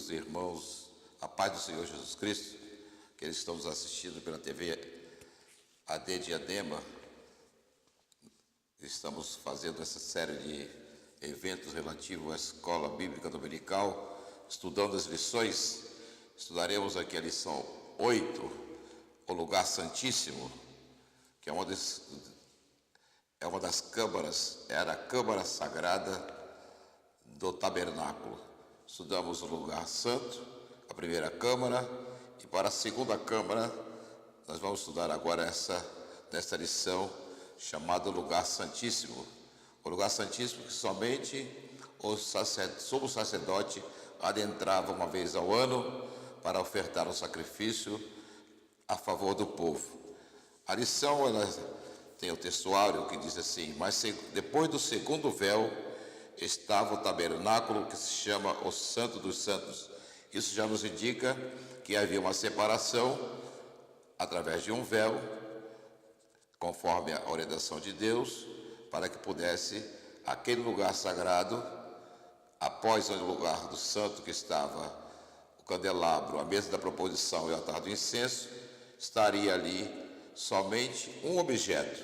amigos e irmãos, a paz do Senhor Jesus Cristo, que eles estão nos assistindo pela TV AD Diadema. Estamos fazendo essa série de eventos relativos à escola bíblica dominical, estudando as lições. Estudaremos aqui a lição 8, o lugar santíssimo, que é uma das câmaras, era a câmara sagrada do tabernáculo. Estudamos o lugar santo, a primeira câmara, e para a segunda câmara nós vamos estudar agora nesta lição chamada lugar santíssimo. O lugar santíssimo que somente o sumo sacerdote adentrava uma vez ao ano para ofertar um sacrifício a favor do povo. A lição ela tem o textuário que diz assim: mas depois do segundo véu estava o tabernáculo que se chama o Santo dos Santos. Isso já nos indica que havia uma separação através de um véu, conforme a orientação de Deus, para que pudesse aquele lugar sagrado, após o lugar do santo que estava o candelabro, a mesa da proposição e o altar do incenso, estaria ali somente um objeto,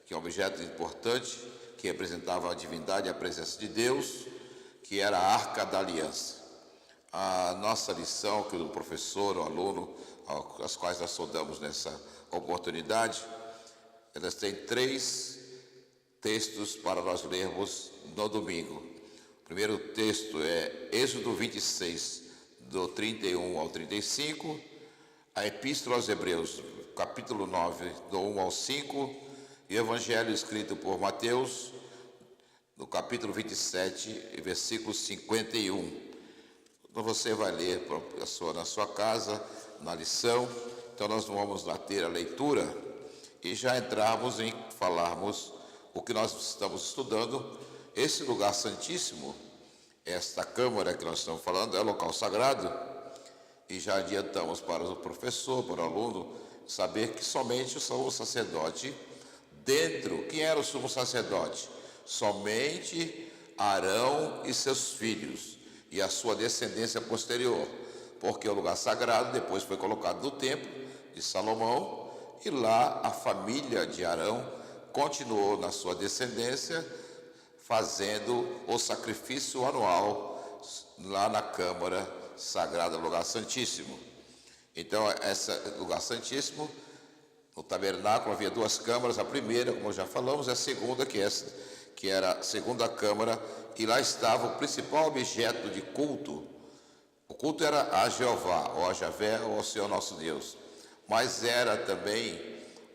que é um objeto importante, que representava a divindade e a presença de Deus, que era a Arca da Aliança. A nossa lição, que o professor, o aluno, as quais nós estudamos nessa oportunidade, elas têm 3 textos para nós lermos no domingo. O primeiro texto é Êxodo 26, do 31 ao 35, a Epístola aos Hebreus, capítulo 9, do 1 ao 5, e o Evangelho escrito por Mateus, no capítulo 27, versículo 51. Então você vai ler na sua casa, na lição. Então nós vamos lá ter a leitura e já entrarmos em falarmos o que nós estamos estudando. Esse lugar santíssimo, esta câmara que nós estamos falando, é o local sagrado. E já adiantamos para o professor, para o aluno, saber que somente o sumo sacerdote, quem era o sumo sacerdote? Somente Arão e seus filhos e a sua descendência posterior, porque o lugar sagrado depois foi colocado no templo de Salomão, e lá a família de Arão continuou na sua descendência, fazendo o sacrifício anual lá na Câmara Sagrada, lugar santíssimo. Então, esse lugar santíssimo, no tabernáculo havia 2 câmaras, a primeira, como já falamos, e a segunda, que era a segunda câmara, e lá estava o principal objeto de culto. O culto era a Jeová, ou a Javé, ou ao Senhor nosso Deus. Mas era também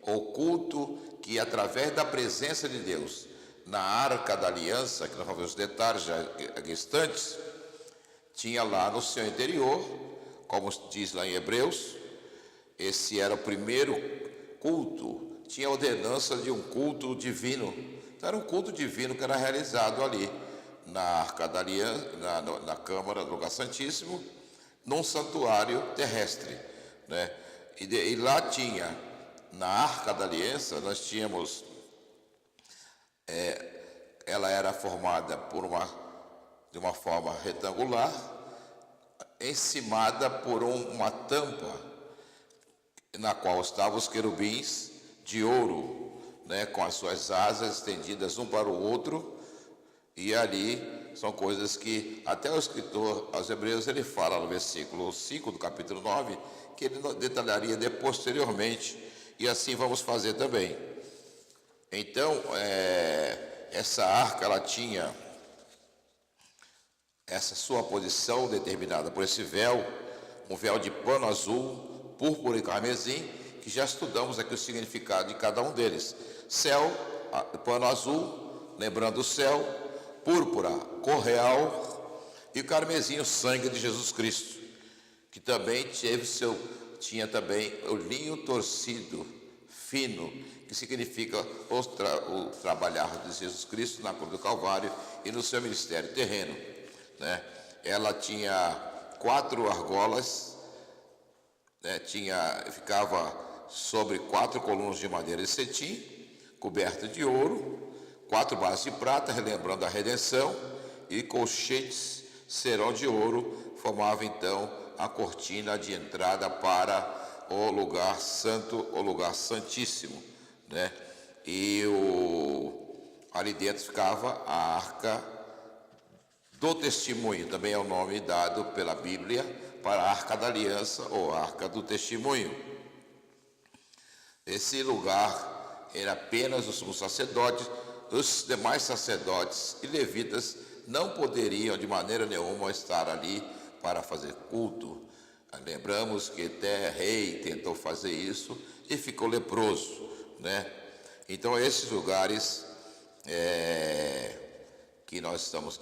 o culto que, através da presença de Deus, na Arca da Aliança, que nós vamos ver os detalhes já instantes, tinha lá no seu interior, como diz lá em Hebreus, esse era o primeiro culto, tinha a ordenança de um culto divino. Então era um culto divino que era realizado ali na Arca da Aliança, na Câmara do Lugar Santíssimo, num santuário terrestre, né? E lá tinha, na Arca da Aliança, nós tínhamos, ela era formada de uma forma retangular, encimada por uma tampa, na qual estavam os querubins de ouro, né, com as suas asas estendidas um para o outro. E ali são coisas que até o escritor aos Hebreus ele fala no versículo 5 do capítulo 9, que ele detalharia posteriormente, e assim vamos fazer também. Então, essa arca, ela tinha essa sua posição determinada por esse véu, um véu de pano azul, púrpura e carmesim, que já estudamos aqui o significado de cada um deles. Céu, pano azul, lembrando o céu, púrpura, cor real, e carmesim, o sangue de Jesus Cristo, que também tinha também o linho torcido, fino, que significa o trabalhar de Jesus Cristo na cruz do Calvário e no seu ministério terreno, né? Ela tinha 4 argolas, né? Ficava sobre 4 colunas de madeira de cetim, coberta de ouro, 4 bases de prata, relembrando a redenção, e colchetes cerol de ouro formava então a cortina de entrada para o lugar santo, o lugar santíssimo, né? E ali dentro ficava a arca do testemunho, também é o nome dado pela Bíblia para a arca da aliança ou arca do testemunho. Esse lugar era apenas o sumo sacerdote, os demais sacerdotes e levitas não poderiam de maneira nenhuma estar ali para fazer culto. Lembramos que até rei tentou fazer isso e ficou leproso, né? Então esses lugares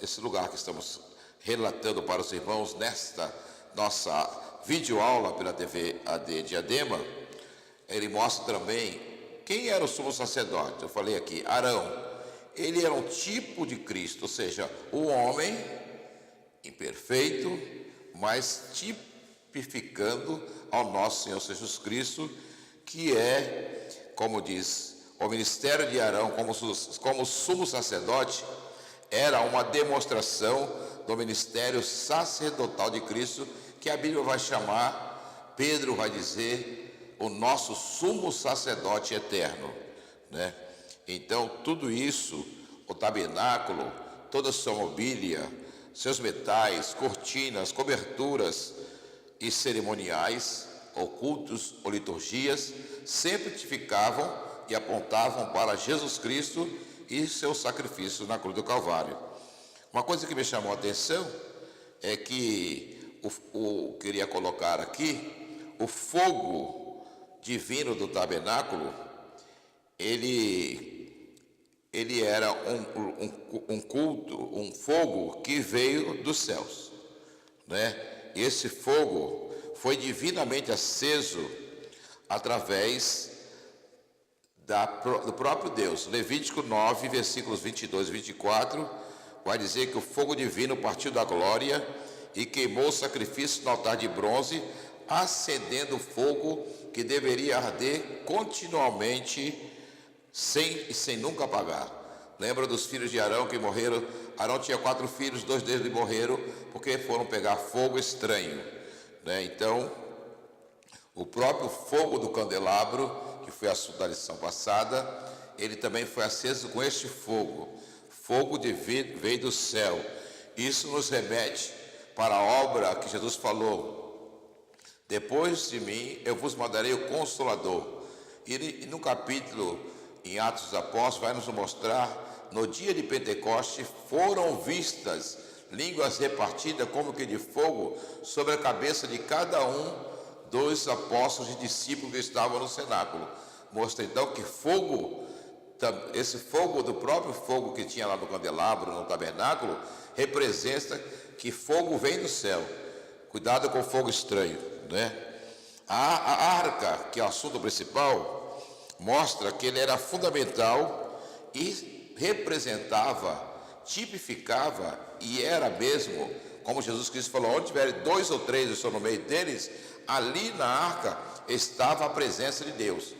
esse lugar que estamos relatando para os irmãos nesta nossa videoaula pela TV AD Diadema, ele mostra também quem era o sumo sacerdote. Eu falei aqui, Arão. Ele era um tipo de Cristo, ou seja, o homem imperfeito, mas tipificando ao nosso Senhor Jesus Cristo, que é, como diz, o ministério de Arão como sumo sacerdote, era uma demonstração do ministério sacerdotal de Cristo, que a Bíblia vai chamar, Pedro vai dizer, o nosso sumo sacerdote eterno, né? Então, tudo isso, o tabernáculo, toda a sua mobília, seus metais, cortinas, coberturas e cerimoniais, ou cultos ou liturgias, sempre tipificavam e apontavam para Jesus Cristo e seu sacrifício na cruz do Calvário. Uma coisa que me chamou a atenção é que queria colocar aqui, o fogo divino do tabernáculo, ele era um culto, um fogo que veio dos céus, né? E esse fogo foi divinamente aceso através do próprio Deus. Levítico 9, versículos 22 e 24, vai dizer que o fogo divino partiu da glória e queimou o sacrifício no altar de bronze, acendendo fogo que deveria arder continuamente sem nunca apagar. Lembra dos filhos de Arão que morreram? Arão tinha 4 filhos, 2 deles morreram porque foram pegar fogo estranho, né? Então, o próprio fogo do candelabro, que foi assunto da lição passada, ele também foi aceso com este fogo. Fogo veio do céu. Isso nos remete para a obra que Jesus falou: depois de mim eu vos mandarei o Consolador. E no capítulo, em Atos dos Apóstolos, vai nos mostrar, no dia de Pentecoste, foram vistas línguas repartidas como que de fogo sobre a cabeça de cada um dos apóstolos e discípulos que estavam no cenáculo. Mostra então que fogo, esse fogo do próprio fogo que tinha lá no candelabro, no tabernáculo, representa que fogo vem do céu. Cuidado com o fogo estranho, né? A arca, que é o assunto principal, mostra que ele era fundamental e representava, tipificava e era mesmo, como Jesus Cristo falou, onde tiver 2 ou 3 eu estou no meio deles, ali na arca estava a presença de Deus.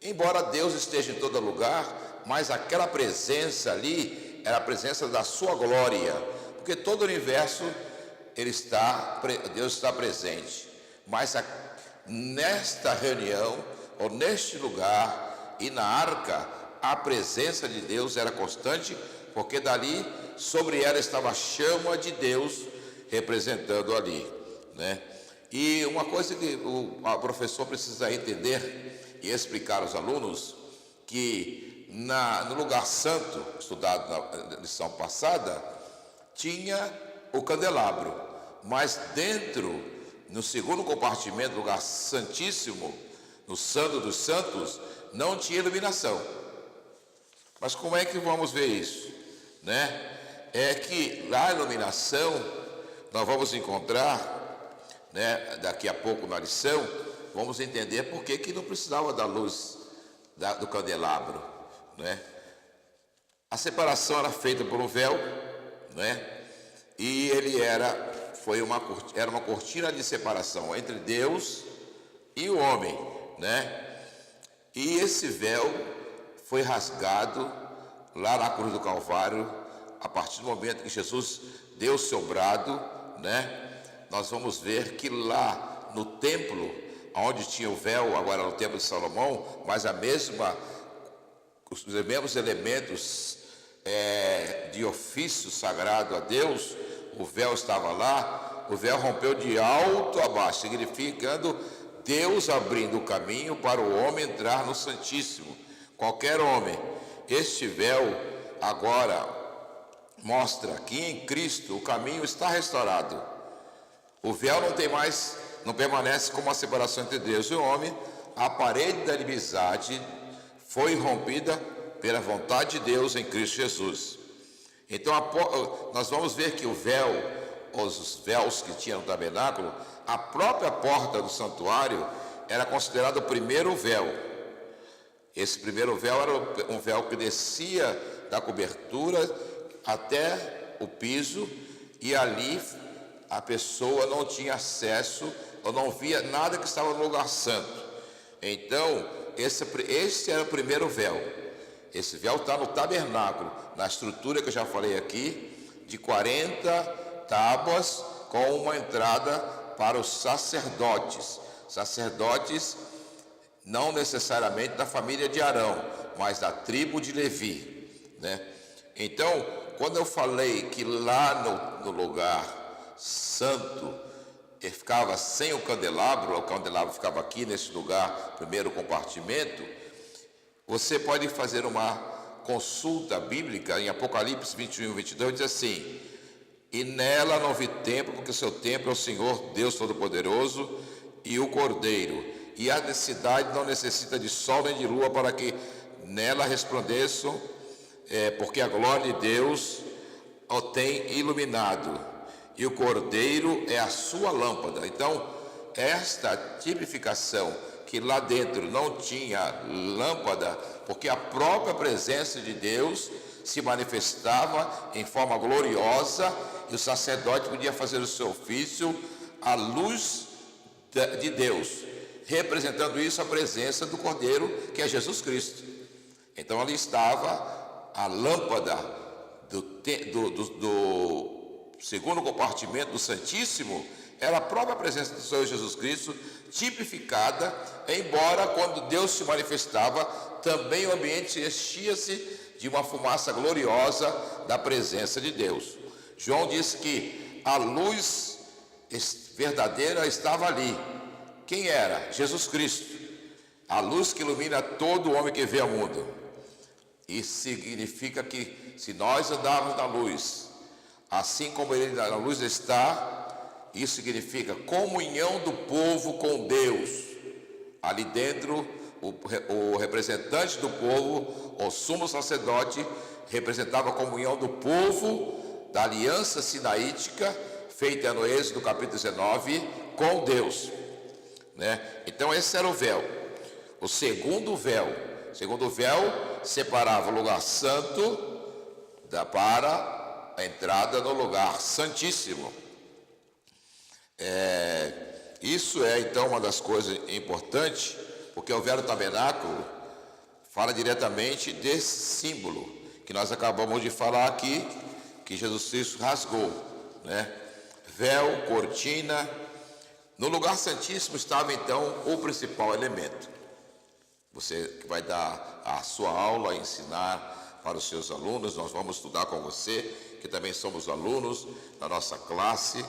Embora Deus esteja em todo lugar, mas aquela presença ali era a presença da sua glória, porque todo o universo Deus está presente. Mas nesta reunião, ou neste lugar e na arca, a presença de Deus era constante, porque dali sobre ela estava a chama de Deus representando ali, né? E uma coisa que o professor precisa entender e explicar aos alunos, que no lugar santo, estudado na lição passada, tinha o candelabro, mas dentro, no segundo compartimento, lugar santíssimo, no Santo dos Santos, não tinha iluminação. Mas como é que vamos ver isso, né? É que lá a iluminação nós vamos encontrar, né, daqui a pouco na lição, vamos entender por que não precisava da luz do candelabro, né? A separação era feita por um véu, né? E ele era uma cortina de separação entre Deus e o homem, né? E esse véu foi rasgado lá na cruz do Calvário, a partir do momento que Jesus deu o seu brado, né, nós vamos ver que lá no templo, onde tinha o véu, agora no templo de Salomão, mas os mesmos elementos de ofício sagrado a Deus, o véu estava lá, o véu rompeu de alto a baixo, significando Deus abrindo o caminho para o homem entrar no Santíssimo. Qualquer homem. Este véu agora mostra que em Cristo o caminho está restaurado. O véu não permanece como a separação entre Deus e o homem. A parede da inimizade foi rompida pela vontade de Deus em Cristo Jesus. Então nós vamos ver que o véu, os véus que tinha no tabernáculo, a própria porta do santuário era considerado o primeiro véu. Esse primeiro véu era um véu que descia da cobertura até o piso, e ali a pessoa não tinha acesso, ou não via nada que estava no lugar santo. Então, esse era o primeiro véu. Esse véu está no tabernáculo, na estrutura que eu já falei aqui, de 40 tábuas, com uma entrada para os sacerdotes. Sacerdotes não necessariamente da família de Arão, mas da tribo de Levi, né? Então, quando eu falei que lá no lugar santo ficava sem o candelabro ficava aqui nesse lugar, primeiro compartimento, você pode fazer uma consulta bíblica em Apocalipse 21, 22, diz assim: e nela não vi templo, porque o seu templo é o Senhor Deus Todo-Poderoso e o Cordeiro, e a cidade não necessita de sol nem de lua para que nela resplandeçam, porque a glória de Deus o tem iluminado, e o Cordeiro é a sua lâmpada. Então, esta tipificação que lá dentro não tinha lâmpada, porque a própria presença de Deus se manifestava em forma gloriosa, e o sacerdote podia fazer o seu ofício à luz de Deus, representando isso a presença do Cordeiro, que é Jesus Cristo. Então ali estava a lâmpada do segundo compartimento do Santíssimo, era a própria presença do Senhor Jesus Cristo, tipificada, embora quando Deus se manifestava, também o ambiente enchia-se de uma fumaça gloriosa da presença de Deus. João disse que a luz verdadeira estava ali. Quem era? Jesus Cristo, a luz que ilumina todo homem que vê o mundo. Isso significa que se nós andarmos na luz, assim como ele na luz está, isso significa comunhão do povo com Deus. Ali dentro, o representante do povo, o sumo sacerdote, representava a comunhão do povo da aliança sinaítica, feita no Êxodo capítulo 19, com Deus, né? Então esse era o véu. O segundo véu separava o lugar santo para a entrada no lugar santíssimo. Isso é então uma das coisas importantes, porque o velho tabernáculo fala diretamente desse símbolo que nós acabamos de falar aqui, que Jesus Cristo rasgou, né? Véu, cortina. No lugar santíssimo estava então o principal elemento. Você que vai dar a sua aula, ensinar para os seus alunos, nós vamos estudar com você, que também somos alunos da nossa classe.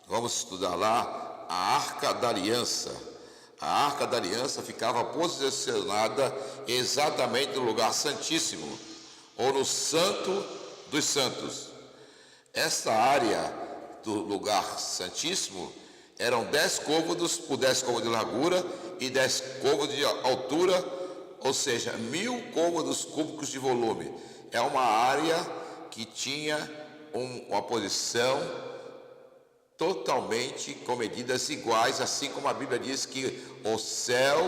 Vamos estudar lá a Arca da Aliança. A Arca da Aliança ficava posicionada exatamente no lugar santíssimo, ou no Santo dos Santos. Esta área do lugar santíssimo eram 10 côvados por 10 côvados de largura e 10 côvados de altura, ou seja, 1000 côvados cúbicos de volume. É uma área que tinha uma posição totalmente com medidas iguais, assim como a Bíblia diz que o céu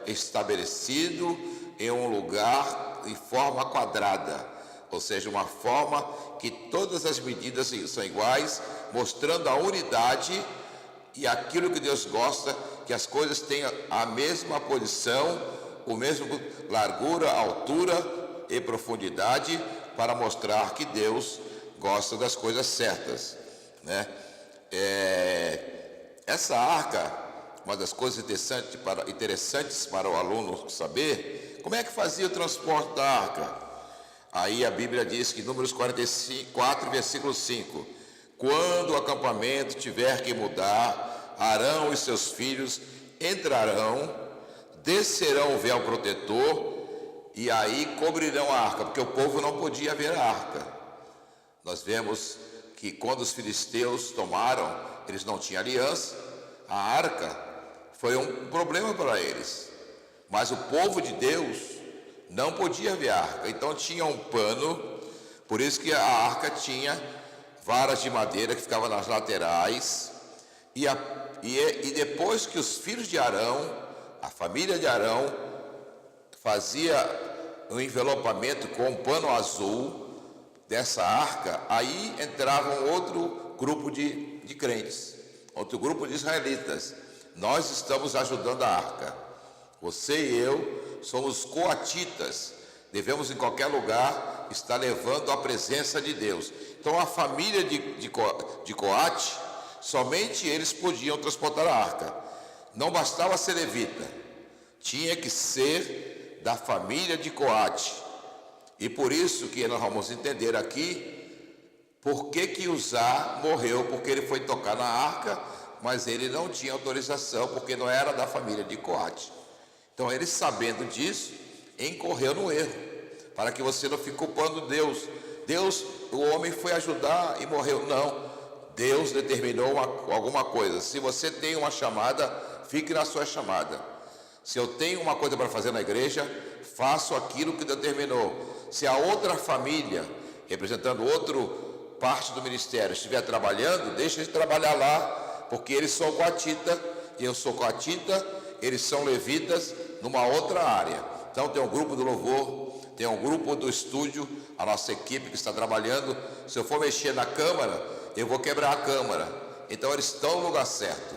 estabelecido em um lugar em forma quadrada, ou seja, uma forma que todas as medidas são iguais, mostrando a unidade e aquilo que Deus gosta, que as coisas tenham a mesma posição, o mesmo largura, altura e profundidade, para mostrar que Deus gosta das coisas certas, né? Essa arca, uma das coisas interessantes para o aluno saber, como é que fazia o transporte da arca? Aí a Bíblia diz que, Números 44, versículo 5, quando o acampamento tiver que mudar, Arão e seus filhos entrarão, descerão o véu protetor e aí cobrirão a arca, porque o povo não podia ver a arca. Nós vemos que quando os filisteus tomaram, eles não tinham aliança, a arca foi um problema para eles, mas o povo de Deus não podia ver a arca, então tinha um pano, por isso que a arca tinha varas de madeira que ficavam nas laterais, e depois que os filhos de Arão, a família de Arão, fazia um envelopamento com um pano azul dessa arca, aí entrava um outro grupo de crentes, outro grupo de israelitas. Nós estamos ajudando a arca, você e eu somos coatitas, devemos em qualquer lugar estar levando a presença de Deus. Então a família de Coate, somente eles podiam transportar a arca, não bastava ser levita, tinha que ser da família de Coate. E por isso que nós vamos entender aqui por que Uzá morreu, porque ele foi tocar na arca, mas ele não tinha autorização, porque não era da família de Coate. Então ele, sabendo disso, incorreu no erro, para que você não fique culpando Deus. O homem foi ajudar e morreu. Não, Deus determinou alguma coisa. Se você tem uma chamada, fique na sua chamada. Se eu tenho uma coisa para fazer na igreja, faço aquilo que determinou. Se a outra família, representando outra parte do ministério, estiver trabalhando, deixa de trabalhar lá, porque eles são coatita, eu sou coatita, eles são levitas numa outra área. Então tem um grupo do louvor, tem um grupo do estúdio, a nossa equipe que está trabalhando. Se eu for mexer na câmara, eu vou quebrar a câmara. Então eles estão no lugar certo.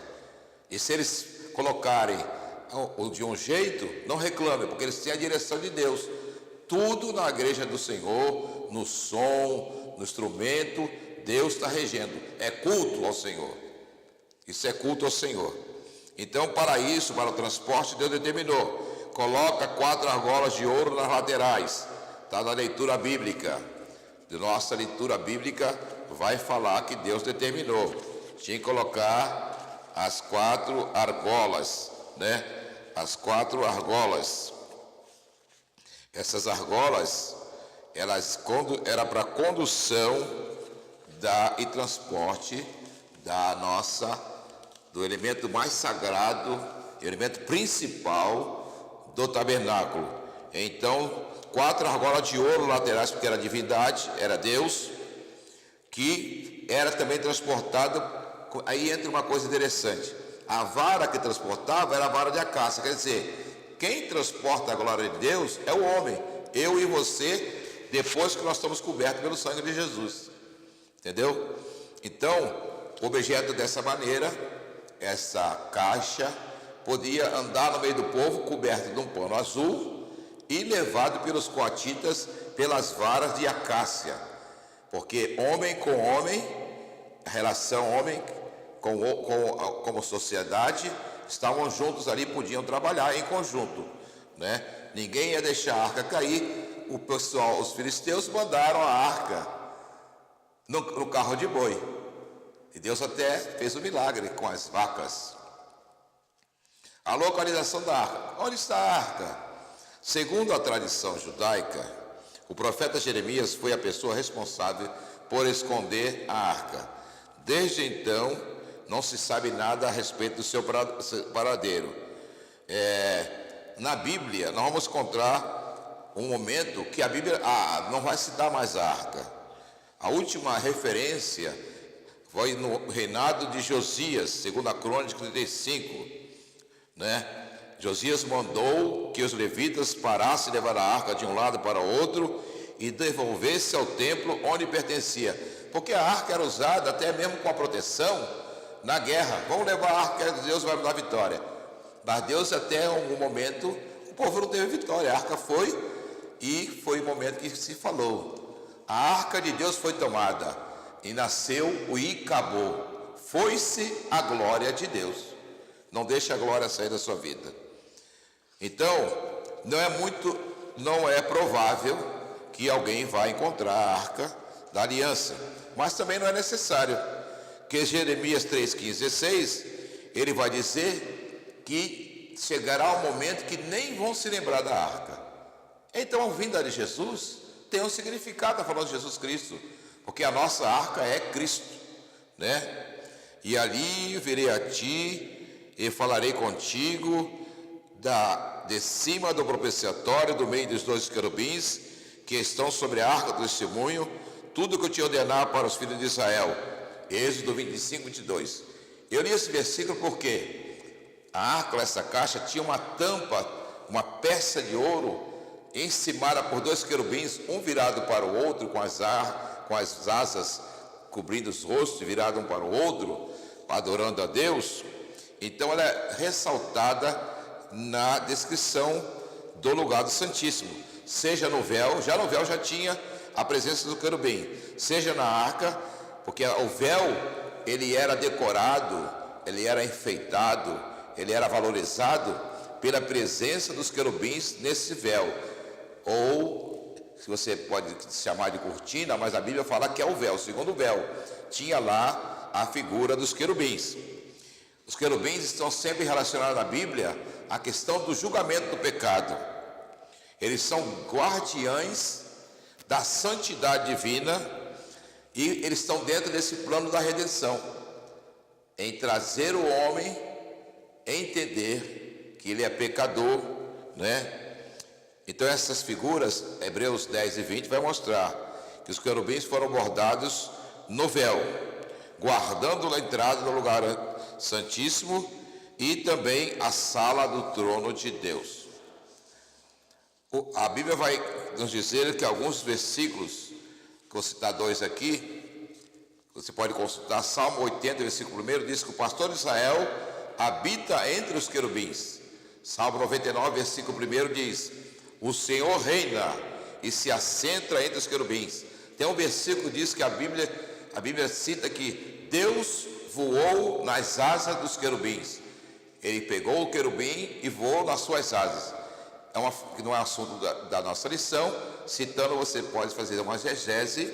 E se eles colocarem de um jeito, não reclame, porque eles têm a direção de Deus. Tudo na igreja do Senhor, no som, no instrumento, Deus está regendo. É culto ao Senhor. Isso é culto ao Senhor. Então, para isso, para o transporte, Deus determinou. Coloca 4 argolas de ouro nas laterais. Está na leitura bíblica. De nossa leitura bíblica vai falar que Deus determinou. Tinha que colocar as 4 argolas, né? As 4 argolas. Essas argolas, elas era para condução e transporte do elemento mais sagrado, elemento principal do tabernáculo. Então, 4 argolas de ouro laterais, porque era divindade, era Deus, que era também transportada. Aí entra uma coisa interessante: a vara que transportava era a vara de acácia, quer dizer, quem transporta a glória de Deus é o homem, eu e você, depois que nós estamos cobertos pelo sangue de Jesus, entendeu? Então, o objeto dessa maneira, essa caixa, podia andar no meio do povo coberto de um pano azul e levado pelos coatitas pelas varas de acácia, porque homem com homem, a relação homem como sociedade, estavam juntos ali, podiam trabalhar em conjunto, né? Ninguém ia deixar a arca cair. O pessoal, os filisteus, mandaram a arca no carro de boi, e Deus até fez um milagre com as vacas. A localização da arca. Onde está a arca? Segundo a tradição judaica, o profeta Jeremias foi a pessoa responsável por esconder a arca. Desde então, não se sabe nada a respeito do seu paradeiro. Na Bíblia, nós vamos encontrar um momento que a Bíblia não vai citar mais a arca. A última referência foi no reinado de Josias, segundo a Crônica 35, né? Josias mandou que os levitas parassem de levar a arca de um lado para o outro e devolvesse ao templo onde pertencia, porque a arca era usada até mesmo com a proteção na guerra. Vamos levar a arca, Deus vai nos dar vitória. Mas Deus, até algum momento, o povo não teve vitória. A arca foi, e foi o momento que se falou: A arca de Deus foi tomada e nasceu o Icabô. Foi-se a glória de Deus. Não deixe a glória sair da sua vida. Então, não é provável que alguém vá encontrar a arca da aliança, mas também não é necessário, que Jeremias 3:15, 16, ele vai dizer que chegará um momento que nem vão se lembrar da arca. Então, a vinda de Jesus tem um significado, está falando de Jesus Cristo, porque a nossa arca é Cristo, né? E ali virei a ti e falarei contigo de cima do propiciatório, do meio dos dois querubins que estão sobre a arca do testemunho, tudo que eu te ordenar para os filhos de Israel. Êxodo 25, 22. Eu li esse versículo porque a arca, essa caixa, tinha uma tampa, uma peça de ouro encimada por dois querubins, um virado para o outro, com as asas cobrindo os rostos, virado um para o outro, adorando a Deus. Então ela é ressaltada na descrição do lugar do Santíssimo, seja no véu, já no véu já tinha a presença do querubim, seja na arca, porque o véu, ele era decorado, ele era enfeitado, ele era valorizado pela presença dos querubins nesse véu, ou se você pode chamar de cortina, mas a Bíblia fala que é o véu. Segundo o véu, tinha lá a figura dos querubins. Os querubins estão sempre relacionados na Bíblia à questão do julgamento do pecado. Eles são guardiães da santidade divina e eles estão dentro desse plano da redenção, em trazer o homem a entender que ele é pecador, né? Então essas figuras, Hebreus 10 e 20, vai mostrar que os querubins foram bordados no véu, guardando a entrada do lugar santíssimo e também a sala do trono de Deus. A Bíblia vai nos dizer que alguns versículos, vou citar dois aqui, você pode consultar, Salmo 80, versículo 1, diz que o pastor de Israel habita entre os querubins. Salmo 99, versículo 1 diz: o Senhor reina e se assenta entre os querubins. Tem um versículo que diz que a Bíblia cita que Deus voou nas asas dos querubins. Ele pegou o querubim e voou nas suas asas. Não é assunto da nossa lição, citando, você pode fazer uma exegese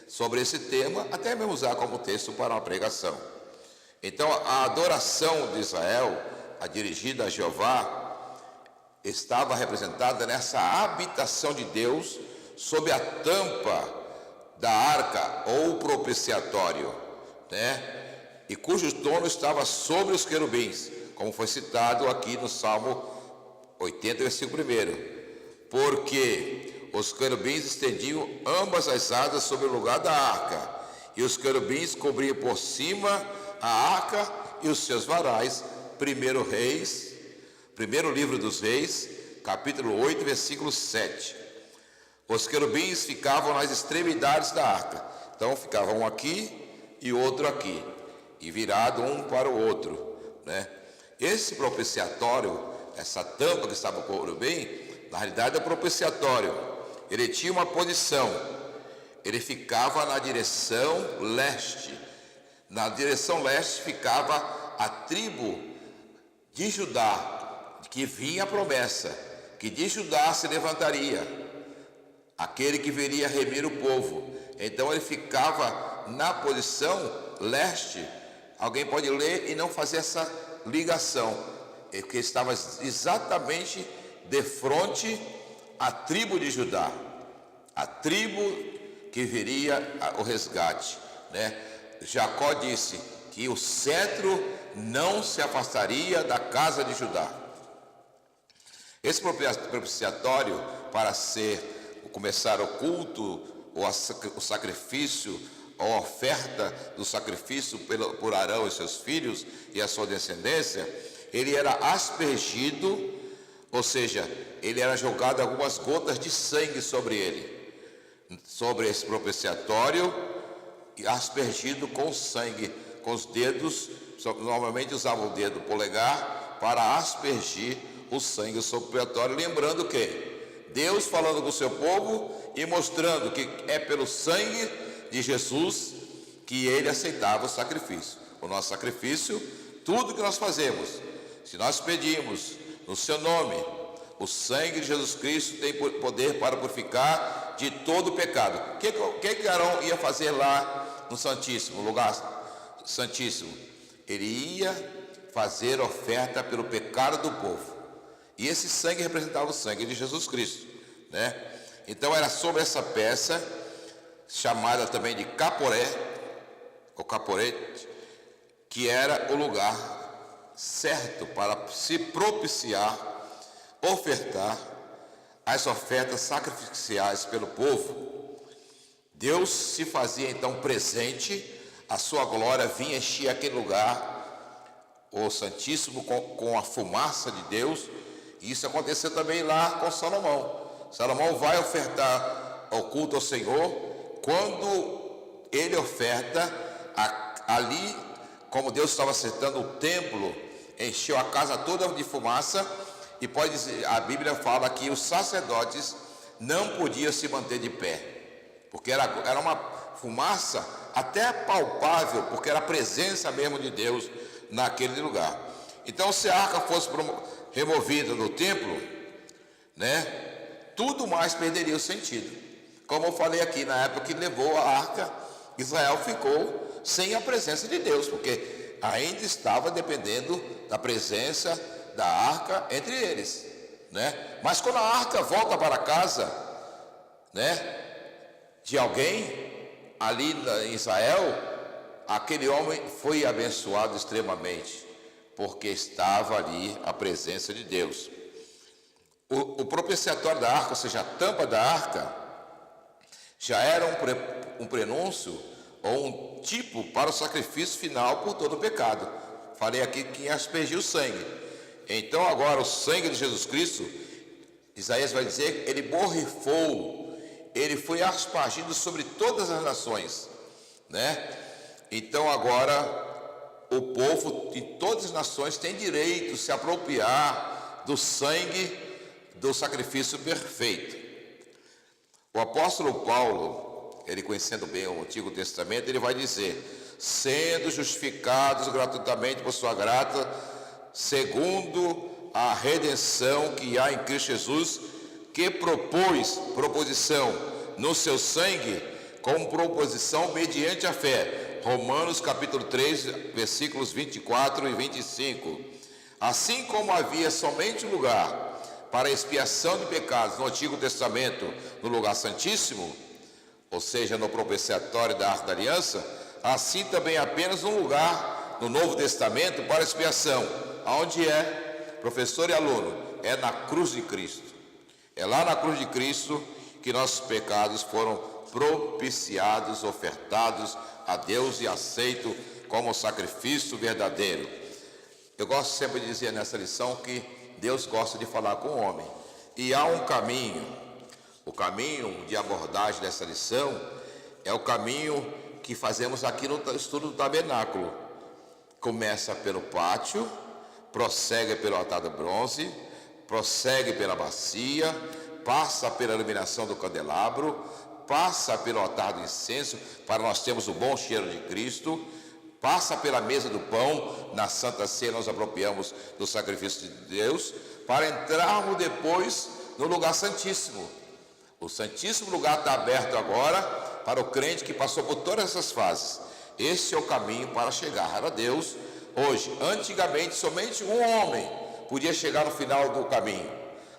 sobre esse tema, até mesmo usar como texto para uma pregação. Então, a adoração de Israel, a dirigida a Jeová, estava representada nessa habitação de Deus sob a tampa da arca ou propiciatório, né? E cujo trono estava sobre os querubins, como foi citado aqui no Salmo 80, versículo 1. Porque os querubins estendiam ambas as asas sobre o lugar da arca, e os querubins cobriam por cima a arca e os seus varais. Primeiro livro dos Reis, capítulo 8, versículo 7. Os querubins ficavam nas extremidades da arca. Então ficava um aqui e outro aqui, e virado um para o outro, né? Esse propiciatório, essa tampa que estava com o querubim, na realidade é o propiciatório. Ele tinha uma posição, ele ficava na direção leste. Na direção leste ficava a tribo de Judá, que vinha a promessa, que de Judá se levantaria aquele que viria remir o povo. Então ele ficava na posição leste. Alguém pode ler e não fazer essa ligação, porque estava exatamente de frente à tribo de Judá, a tribo que viria o resgate, né? Jacó disse que o cetro não se afastaria da casa de Judá. Esse propiciatório, para começar o culto, ou o sacrifício, ou a oferta do sacrifício por Arão e seus filhos e a sua descendência, ele era aspergido, ou seja, ele era jogado algumas gotas de sangue sobre ele, sobre esse propiciatório, e aspergido com sangue, com os dedos. Normalmente usavam o dedo polegar para aspergir o sangue sobre o propiciatório, lembrando que Deus falando com o seu povo e mostrando que é pelo sangue de Jesus que ele aceitava o sacrifício. O nosso sacrifício, tudo que nós fazemos, se nós pedimos no seu nome, o sangue de Jesus Cristo tem poder para purificar de todo o pecado. O que Arão ia fazer lá no Santíssimo, lugar Santíssimo? Ele ia fazer oferta pelo pecado do povo. E esse sangue representava o sangue de Jesus Cristo, né? Então era sobre essa peça, chamada também de caporé, ou caporete, que era o lugar certo para se propiciar, ofertar as ofertas sacrificiais pelo povo. Deus se fazia então presente, a sua glória vinha encher aquele lugar, o Santíssimo, com a fumaça de Deus. E isso aconteceu também lá com Salomão. Salomão vai ofertar o culto ao Senhor. Quando ele oferta, ali, como Deus estava acertando o templo, encheu a casa toda de fumaça. E pode dizer, a Bíblia fala que os sacerdotes não podiam se manter de pé, porque era uma fumaça até palpável, porque era a presença mesmo de Deus naquele lugar. Então, se a arca fosse removida do templo, né, tudo mais perderia o sentido. Como eu falei aqui, na época que levou a arca, Israel ficou sem a presença de Deus, porque ainda estava dependendo da presença da arca entre eles, né? Mas quando a arca volta para casa, né, de alguém ali em Israel, aquele homem foi abençoado extremamente, porque estava ali a presença de Deus. O propiciatório da arca, ou seja, a tampa da arca, já era um prenúncio ou um tipo para o sacrifício final por todo o pecado. Falei aqui que ia aspergir o sangue. Então agora o sangue de Jesus Cristo, Isaías vai dizer, ele borrifou, ele foi aspergido sobre todas as nações, né? Então agora o povo de todas as nações tem direito de se apropriar do sangue do sacrifício perfeito. O apóstolo Paulo, ele conhecendo bem o Antigo Testamento, ele vai dizer, sendo justificados gratuitamente por sua graça, segundo a redenção que há em Cristo Jesus, que proposição no seu sangue, como proposição mediante a fé. Romanos capítulo 3, versículos 24 e 25. Assim como havia somente lugar para expiação de pecados no Antigo Testamento, no lugar santíssimo, ou seja, no propiciatório da Arca da Aliança, assim também apenas um lugar no Novo Testamento para expiação. Aonde é, professor e aluno? É na cruz de Cristo. É lá na cruz de Cristo que nossos pecados foram propiciados, ofertados a Deus e aceitos como sacrifício verdadeiro. Eu gosto sempre de dizer nessa lição que Deus gosta de falar com o homem. E há um caminho. O caminho de abordagem dessa lição é o caminho que fazemos aqui no estudo do tabernáculo. Começa pelo pátio, prossegue pelo altar de bronze, prossegue pela bacia, passa pela iluminação do candelabro, passa pelo altar do incenso, para nós termos o bom cheiro de Cristo, passa pela mesa do pão, na Santa Ceia nós apropriamos do sacrifício de Deus, para entrarmos depois no lugar santíssimo. O santíssimo lugar está aberto agora para o crente que passou por todas essas fases. Esse é o caminho para chegar a Deus hoje. Antigamente somente um homem podia chegar no final do caminho.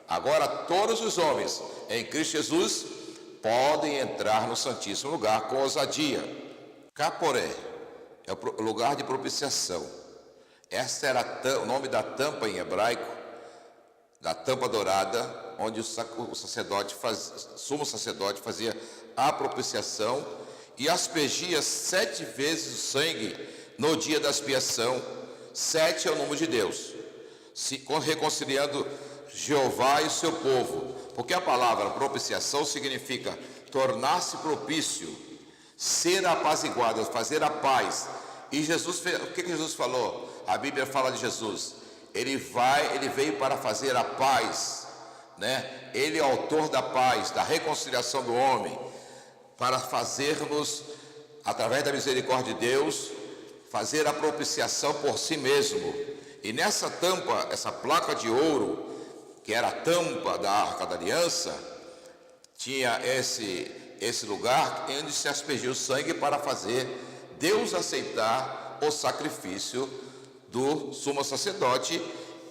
Agora todos os homens em Cristo Jesus podem entrar no santíssimo lugar com ousadia. Caporé é o lugar de propiciação. Esse era o nome da tampa em hebraico, da tampa dourada, onde o sacerdote sumo sacerdote fazia a propiciação e aspergia 7 vezes o sangue no dia da expiação. 7 é o número de Deus, reconciliando Jeová e o seu povo, porque a palavra propiciação significa tornar-se propício, ser apaziguado, fazer a paz. E Jesus, o que Jesus falou? A Bíblia fala de Jesus, ele veio para fazer a paz né? Ele é o autor da paz, da reconciliação do homem, para fazermos, através da misericórdia de Deus, fazer a propiciação por si mesmo. E nessa tampa, essa placa de ouro, que era a tampa da Arca da Aliança, tinha esse lugar onde se aspergia o sangue para fazer Deus aceitar o sacrifício do sumo sacerdote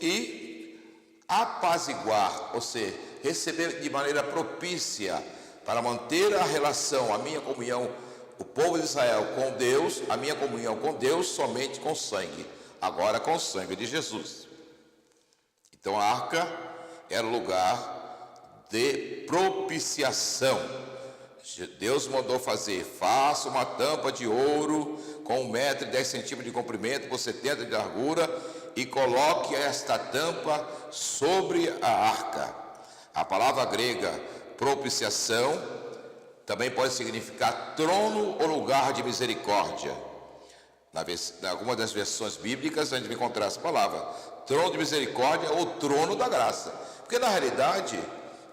e apaziguar, ou seja, receber de maneira propícia, para manter a relação, a minha comunhão, o povo de Israel com Deus, a minha comunhão com Deus somente com sangue, agora com o sangue de Jesus. Então a arca era o lugar de propiciação. Deus mandou fazer, faça uma tampa de ouro com 1,10 m de comprimento por 70 de largura e coloque esta tampa sobre a arca. A palavra grega propiciação também pode significar trono ou lugar de misericórdia. Em algumas das versões bíblicas a gente vai encontrar essa palavra, trono de misericórdia ou trono da graça. Porque na realidade,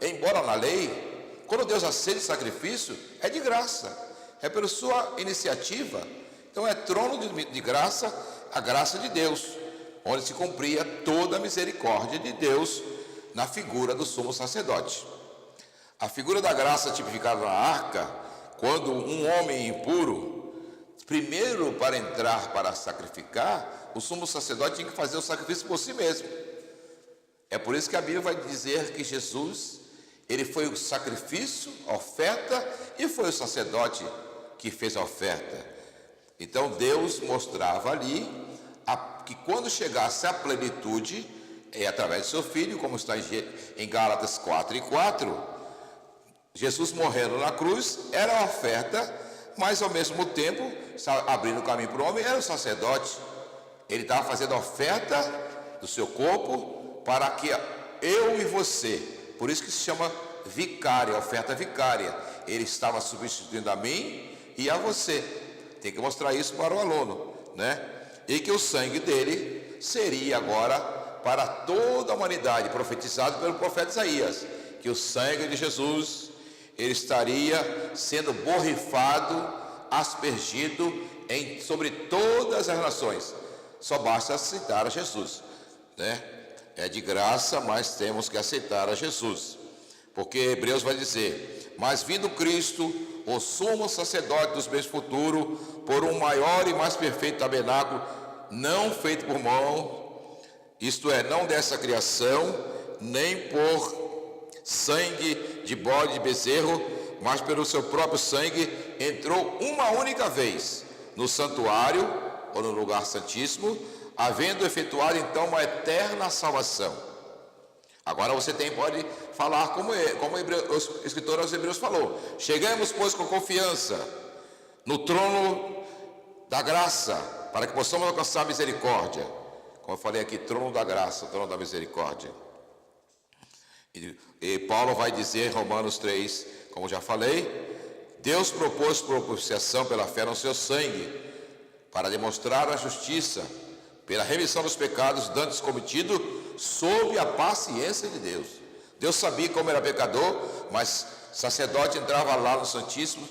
embora na lei, quando Deus aceita o sacrifício, é de graça, é pela sua iniciativa. Então é trono de graça, a graça de Deus, onde se cumpria toda a misericórdia de Deus na figura do sumo sacerdote. A figura da graça tipificada na arca, quando um homem impuro, primeiro para entrar para sacrificar, o sumo sacerdote tinha que fazer o sacrifício por si mesmo. É por isso que a Bíblia vai dizer que Jesus, ele foi o sacrifício, a oferta, e foi o sacerdote que fez a oferta. Então Deus mostrava ali que quando chegasse à plenitude, através do seu Filho, como está em Gálatas 4:4, Jesus morrendo na cruz era a oferta, mas ao mesmo tempo, abrindo o caminho para o homem, era o sacerdote. Ele estava fazendo a oferta do seu corpo para que eu e você, por isso que se chama vicária, oferta vicária. Ele estava substituindo a mim e a você. Tem que mostrar isso para o aluno, né? E que o sangue dele seria agora para toda a humanidade, profetizado pelo profeta Isaías, que o sangue de Jesus, ele estaria sendo borrifado, aspergido sobre todas as nações. Só basta aceitar a Jesus, né? É de graça, mas temos que aceitar a Jesus, porque Hebreus vai dizer: mas vindo Cristo, o sumo sacerdote dos bens futuros, por um maior e mais perfeito tabernáculo, não feito por mão, isto é, não dessa criação, nem por sangue de bode de bezerro, mas pelo seu próprio sangue, entrou uma única vez no santuário, ou no lugar santíssimo, havendo efetuado então uma eterna salvação. Agora você pode falar como o escritor aos Hebreus falou: chegamos, pois, com confiança no trono da graça, para que possamos alcançar a misericórdia. Como eu falei aqui, trono da graça, trono da misericórdia. E Paulo vai dizer, Romanos 3, como já falei, Deus propôs propiciação pela fé no seu sangue, para demonstrar a justiça, pela remissão dos pecados dantes cometidos, sob a paciência de Deus. Deus sabia como era pecador, mas o sacerdote entrava lá no Santíssimo,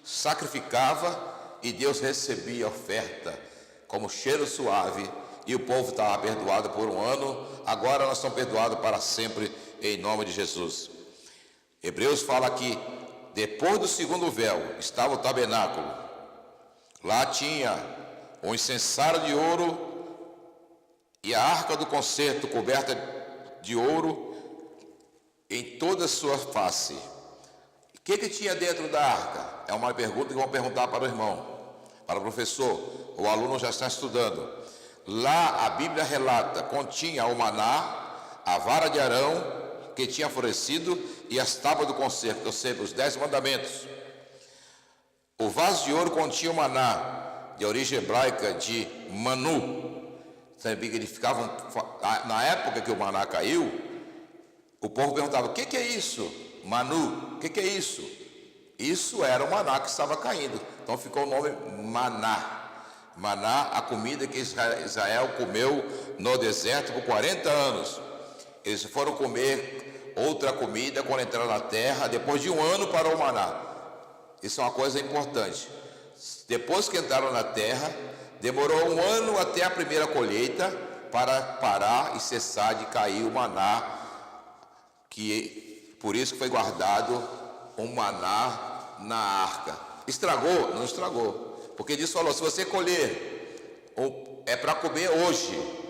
sacrificava, e Deus recebia a oferta como cheiro suave, e o povo estava perdoado por um ano. Agora nós estamos perdoados para sempre, em nome de Jesus. Hebreus fala que depois do segundo véu estava o tabernáculo. Lá tinha um incensário de ouro e a arca do concerto coberta de ouro em toda a sua face. O que tinha dentro da arca? É uma pergunta que vão perguntar para o irmão, para o professor. O aluno já está estudando. Lá a Bíblia relata, continha o maná, a vara de Arão que tinha florescido e as tábuas do concerto, ou seja, os 10 mandamentos. O vaso de ouro continha o maná, de origem hebraica de manu. Significavam, na época que o maná caiu, o povo perguntava: o que é isso? Manu, o que é isso? Isso era o maná que estava caindo. Então ficou o nome maná. Maná, a comida que Israel comeu no deserto por 40 anos. Eles foram comer outra comida quando entrar na terra, depois de 1 ano para o maná. Isso é uma coisa importante. Depois que entraram na terra, demorou 1 ano até a primeira colheita para parar e cessar de cair o maná, que por isso foi guardado um maná na arca. Estragou? Não estragou, porque Deus falou: se você colher, é para comer hoje.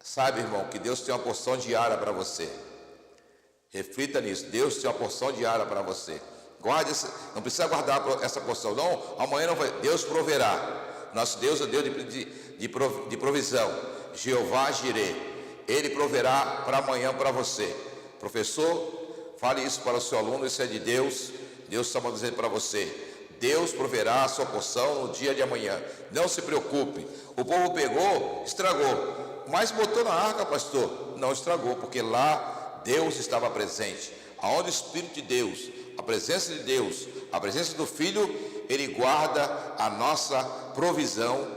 Sabe, irmão, que Deus tem uma porção diária para você. Reflita nisso. Deus tem uma porção diária para você. Guarde, não precisa guardar essa porção, não. Amanhã não vai. Deus proverá. Nosso Deus é Deus de provisão. Jeová Jirê. Ele proverá para amanhã para você. Professor, fale isso para o seu aluno. Isso é de Deus. Deus está dizendo para você: Deus proverá a sua porção no dia de amanhã. Não se preocupe. O povo pegou, estragou, mas botou na arca, pastor. Não estragou, porque lá Deus estava presente. Aonde o Espírito de Deus, a presença de Deus, a presença do Filho, Ele guarda a nossa provisão,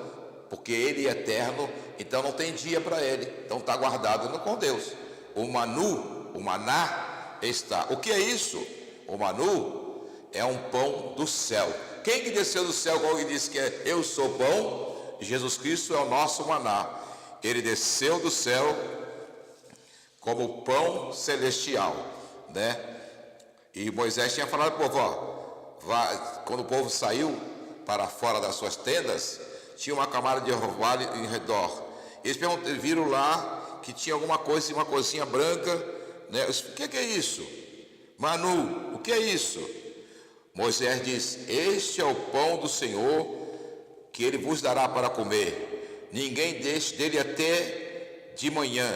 porque Ele é eterno, então não tem dia para Ele, então está guardado com Deus. O manu, o maná está. O que é isso? O manu é um pão do céu. Quem que desceu do céu, como disse que é eu sou pão? Jesus Cristo é o nosso maná. Ele desceu do céu como pão celestial, né? E Moisés tinha falado para o povo, quando o povo saiu para fora das suas tendas, tinha uma camada de orvalho em redor. Eles viram lá que tinha alguma coisa, uma coisinha branca, né? O que é isso? Manu, o que é isso? Moisés diz: este é o pão do Senhor, que Ele vos dará para comer. Ninguém deixe dele até de manhã,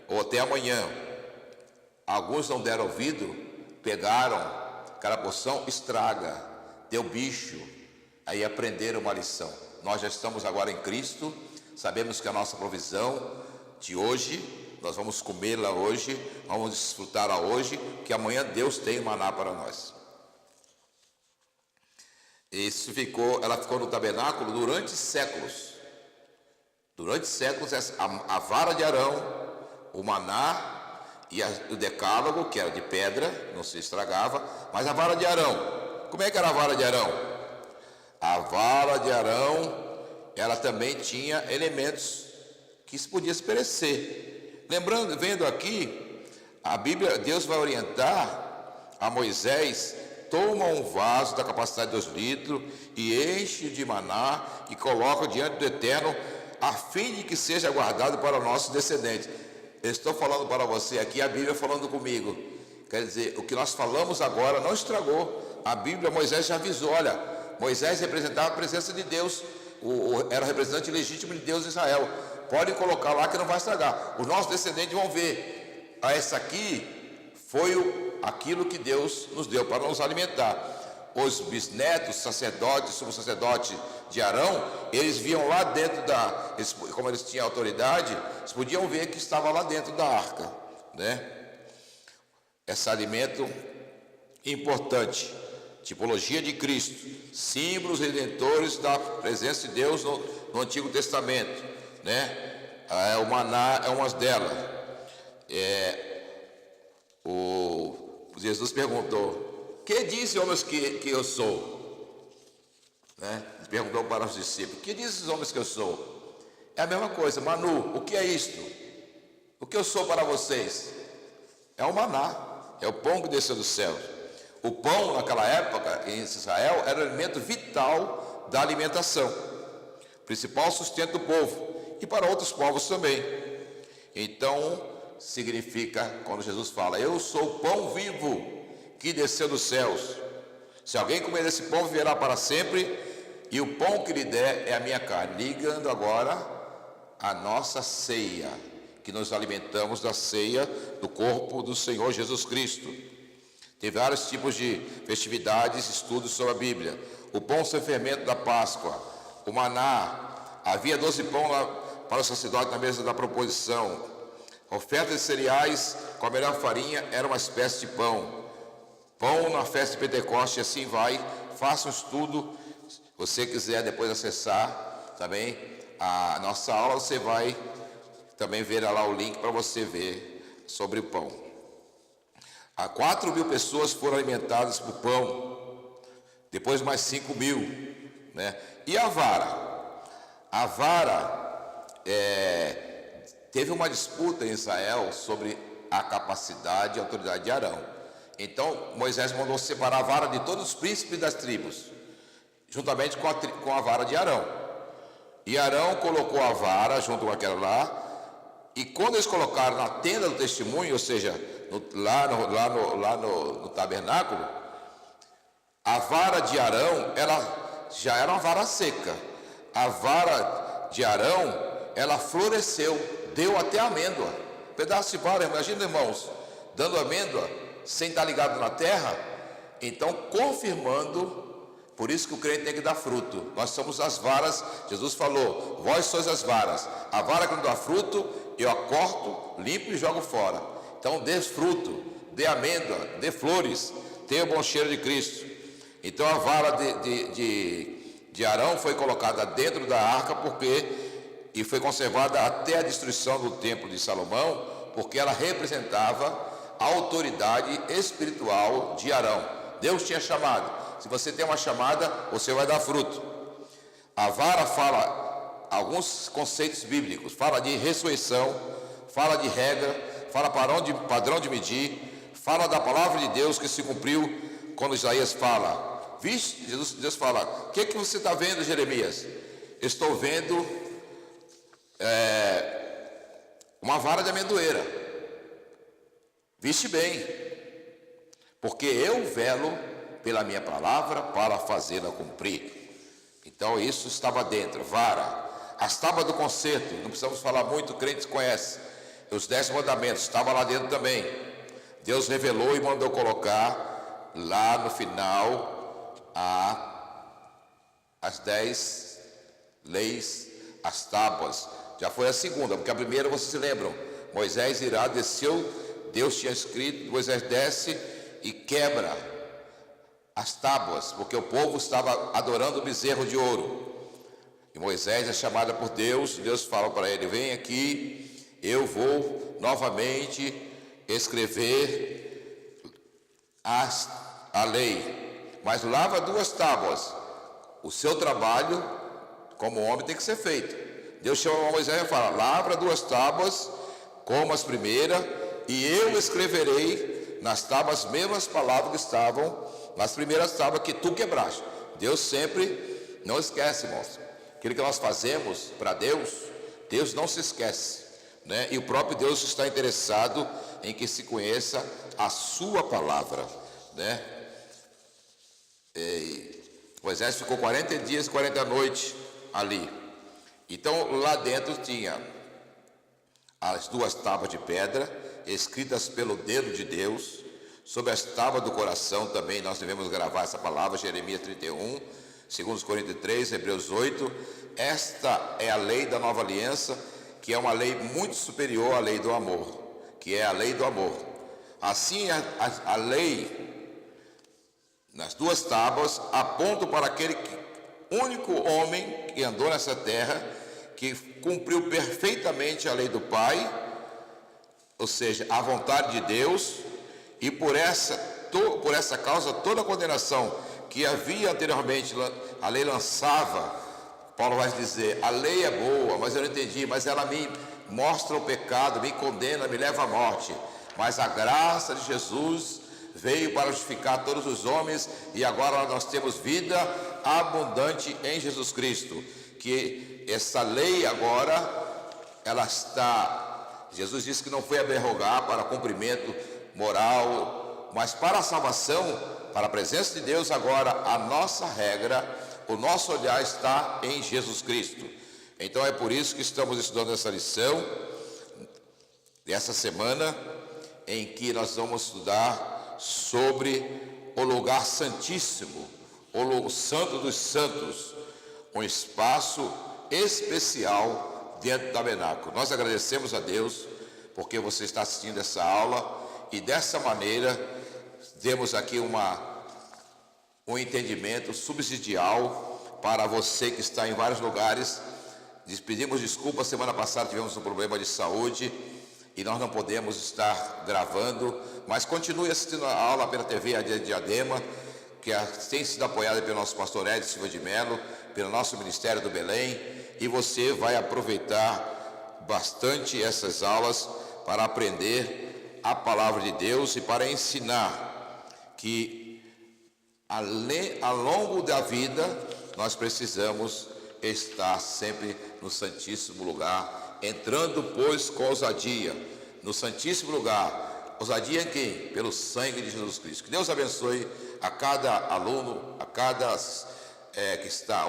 ou até amanhã. Alguns não deram ouvido, pegaram aquela porção, estraga, deu bicho, aí aprenderam uma lição. Nós já estamos agora em Cristo, sabemos que a nossa provisão de hoje, nós vamos comê-la hoje, vamos desfrutá-la hoje, que amanhã Deus tem maná para nós. Ela ficou no tabernáculo durante séculos. Durante séculos, a vara de Arão, o maná e o decálogo, que era de pedra, não se estragava, mas a vara de Arão, como é que era a vara de Arão? A vara de Arão, ela também tinha elementos que se podia se perecer. Lembrando, vendo aqui, a Bíblia, Deus vai orientar a Moisés: toma um vaso da capacidade de 2 litros e enche de maná e coloca diante do Eterno, a fim de que seja guardado para o nosso descendente. Eu estou falando para você aqui, a Bíblia falando comigo. Quer dizer, o que nós falamos agora não estragou. A Bíblia, Moisés já avisou. Olha, Moisés representava a presença de Deus, era o representante legítimo de Deus em Israel. Pode colocar lá que não vai estragar. Os nossos descendentes vão ver. Essa aqui foi aquilo que Deus nos deu para nos alimentar. Os bisnetos, sacerdotes, sumo sacerdote de Arão, eles viam lá dentro como eles tinham autoridade, eles podiam ver que estava lá dentro da arca, né? Esse alimento importante, tipologia de Cristo, símbolos redentores da presença de Deus no Antigo Testamento, né? O maná é uma delas. Jesus perguntou: que dizem homens que eu sou? Né? Ele perguntou para os discípulos: que dizem os homens que eu sou? É a mesma coisa. Manu, o que é isto? O que eu sou para vocês? É o maná, é o pão que desceu do céu. O pão naquela época em Israel era o alimento vital da alimentação, principal sustento do povo, e para outros povos também. Então significa, quando Jesus fala: eu sou o pão vivo que desceu dos céus, se alguém comer desse pão viverá para sempre, e o pão que lhe der é a minha carne. Ligando agora a nossa ceia, que nos alimentamos da ceia do corpo do Senhor Jesus Cristo. Tem vários tipos de festividades, estudos sobre a Bíblia. O pão sem fermento da Páscoa, o maná, havia 12 pão lá para o sacerdote na mesa da proposição. Oferta de cereais com a melhor farinha era uma espécie de pão. Pão na festa de Pentecostes, assim vai. Faça um estudo, se você quiser depois acessar também a nossa aula, você vai também ver lá o link para você ver sobre o pão. 4.000 pessoas foram alimentadas por pão, depois mais 5.000, né? E a vara? A vara, teve uma disputa em Israel sobre a capacidade e autoridade de Arão. Então Moisés mandou separar a vara de todos os príncipes das tribos, juntamente com a vara de Arão. E Arão colocou a vara junto com aquela lá, e quando eles colocaram na tenda do testemunho, ou seja, lá no tabernáculo, a vara de Arão, ela já era uma vara seca. A vara de Arão, ela floresceu, deu até amêndoa. Pedaço de vara, imagina, irmãos, dando amêndoa, sem estar ligado na terra. Então, confirmando, por isso que o crente tem que dar fruto. Nós somos as varas, Jesus falou, vós sois as varas. A vara que não dá fruto, eu a corto, limpo e jogo fora. Então, dê fruto, dê amêndoa, dê flores, tenha o bom cheiro de Cristo. Então, a vara de Arão foi colocada dentro da arca, e foi conservada até a destruição do templo de Salomão, porque ela representava a autoridade espiritual de Arão. Deus tinha chamado. Se você tem uma chamada, você vai dar fruto. A vara fala alguns conceitos bíblicos, fala de ressurreição, fala de regra, fala padrão de medir, fala da palavra de Deus que se cumpriu quando Isaías fala. Vixe, Deus fala, o que você está vendo, Jeremias? Estou vendo uma vara de amendoeira. Viste bem, porque eu velo pela minha palavra para fazê-la cumprir. Então isso estava dentro, vara. As tábuas do concerto, não precisamos falar muito, crentes conhecem. Os 10 mandamentos, estava lá dentro também. Deus revelou e mandou colocar lá no final as 10 leis, as tábuas. Já foi a segunda, porque a primeira, vocês se lembram, Moisés desceu, Deus tinha escrito, Moisés desce e quebra as tábuas, porque o povo estava adorando o bezerro de ouro. E Moisés é chamado por Deus, Deus fala para ele, vem aqui, eu vou novamente escrever a lei, mas lava 2 tábuas. O seu trabalho como homem tem que ser feito. Deus chama Moisés e fala, lavra 2 tábuas como as primeiras, e eu escreverei nas tábuas as mesmas palavras que estavam nas primeiras tábuas que tu quebraste. Deus sempre não esquece, irmãos. Aquilo que nós fazemos para Deus, Deus não se esquece, né? E o próprio Deus está interessado em que se conheça a sua palavra, né? Moisés ficou 40 dias e 40 noites ali. Então lá dentro tinha as 2 tábuas de pedra, escritas pelo dedo de Deus. Sobre as tábuas do coração também nós devemos gravar essa palavra, Jeremias 31, 2 Coríntios 3, Hebreus 8. Esta é a lei da nova aliança, que é uma lei muito superior à lei do amor, que é a lei do amor. Assim a lei nas 2 tábuas aponta para aquele único homem que andou nessa terra, que cumpriu perfeitamente a lei do Pai, ou seja, a vontade de Deus, e por essa causa toda a condenação que havia anteriormente, a lei lançava. Paulo vai dizer, a lei é boa, mas eu não entendi, mas ela me mostra o pecado, me condena, me leva à morte. Mas a graça de Jesus veio para justificar todos os homens, e agora nós temos vida abundante em Jesus Cristo. Que essa lei agora, ela está, Jesus disse que não foi aberrogar para cumprimento moral, mas para a salvação, para a presença de Deus. Agora a nossa regra, o nosso olhar está em Jesus Cristo. Então é por isso que estamos estudando essa lição, essa semana, em que nós vamos estudar sobre o lugar santíssimo, o santo dos santos, um espaço especial dentro do tabernáculo. Nós agradecemos a Deus porque você está assistindo essa aula, e dessa maneira temos aqui um entendimento subsidial para você que está em vários lugares. Pedimos desculpa, semana passada tivemos um problema de saúde e nós não podemos estar gravando, mas continue assistindo a aula pela TV AD Diadema, que tem sido apoiada pelo nosso pastor Edson Silva de Mello, pelo nosso Ministério do Belém, e você vai aproveitar bastante essas aulas para aprender a palavra de Deus e para ensinar que ao longo da vida nós precisamos estar sempre no Santíssimo Lugar, entrando, pois, com ousadia no Santíssimo Lugar. Ousadia em quem? Pelo sangue de Jesus Cristo. Que Deus abençoe a cada aluno, a cada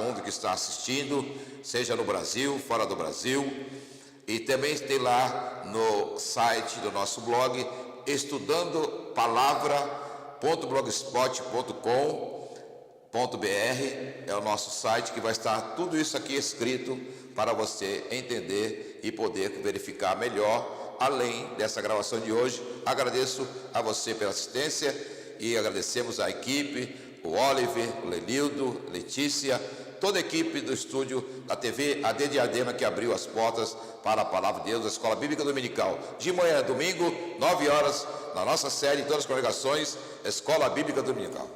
onde que está assistindo, seja no Brasil, fora do Brasil. E também tem lá no site do nosso blog, estudandopalavra.blogspot.com.br, é o nosso site que vai estar tudo isso aqui escrito para você entender e poder verificar melhor, além dessa gravação de hoje. Agradeço a você pela assistência e agradecemos a equipe, o Oliver, o Lenildo, Letícia, toda a equipe do estúdio da TV AD Diadema, que abriu as portas para a Palavra de Deus, da Escola Bíblica Dominical. De manhã, domingo, 9 horas, na nossa série, em todas as congregações, Escola Bíblica Dominical.